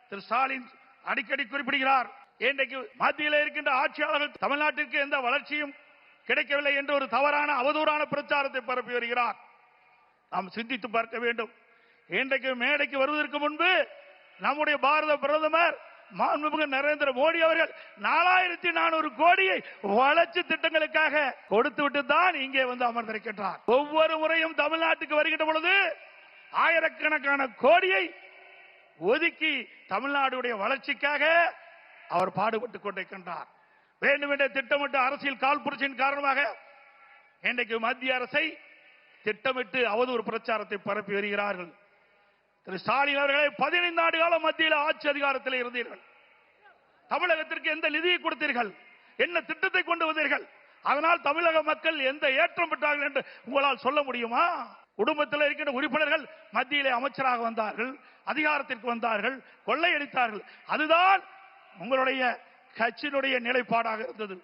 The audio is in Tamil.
திரு ஸ்டாலின் அடிக்கடி குறிப்பிடுகிறார். இன்றைக்கு மத்தியில் இருக்கின்ற ஆட்சியாளர்கள் தமிழ்நாட்டிற்கு எந்த வளர்ச்சியும் கிடைக்கவில்லை என்று ஒரு தவறான அவதூறான பிரச்சாரத்தை பரப்பி வருகிறார். நாம் சிந்தித்து பார்க்க வேண்டும். இன்றைக்கு மேடைக்கு வருவதற்கு முன்பு நம்முடைய பாரத பிரதமர் மாண்புமிகு நரேந்திர மோடி அவர்கள் 4400 கோடியை வளர்ச்சி திட்டங்களுக்காக கொடுத்துவிட்டு தான் இங்கே வந்து அமர்ந்திருக்கின்றார். ஒவ்வொரு முறையும் தமிழ்நாட்டுக்கு வருகின்ற பொழுது ஆயிரக்கணக்கான கோடியை ஒதுக்கி தமிழ்நாடுடைய வளர்ச்சிக்காக அவர் பாடுபட்டுக் கொண்டிருக்கின்றார். வேண்டுமென்றே திட்டமிட்டு அரசியல் காழ்ப்புணர்ச்சியின் காரணமாக இன்றைக்கு மத்திய அரசை திட்டமிட்டு அவதூறு பிரச்சாரத்தை பரப்பி வருகிறார்கள். திரு ஸ்டாலின் அவர்களை 15 ஆண்டு காலம் மத்தியில் ஆட்சி அதிகாரத்தில் இருந்தீர்கள். தமிழகத்திற்கு எந்த நிதியை கொடுத்தீர்கள்? என்ன திட்டத்தை கொண்டு வந்தீர்கள்? அதனால் தமிழக மக்கள் எந்த ஏற்றம் பெற்றார்கள் என்று உங்களால் சொல்ல முடியுமா? குடும்பத்தில் இருக்கின்ற உறுப்பினர்கள் மத்தியிலே அமைச்சராக வந்தார்கள், அதிகாரத்திற்கு வந்தார்கள், கொள்ளையடித்தார்கள். அதுதான் உங்களுடைய கட்சியினுடைய நிலைப்பாடாக இருந்தது.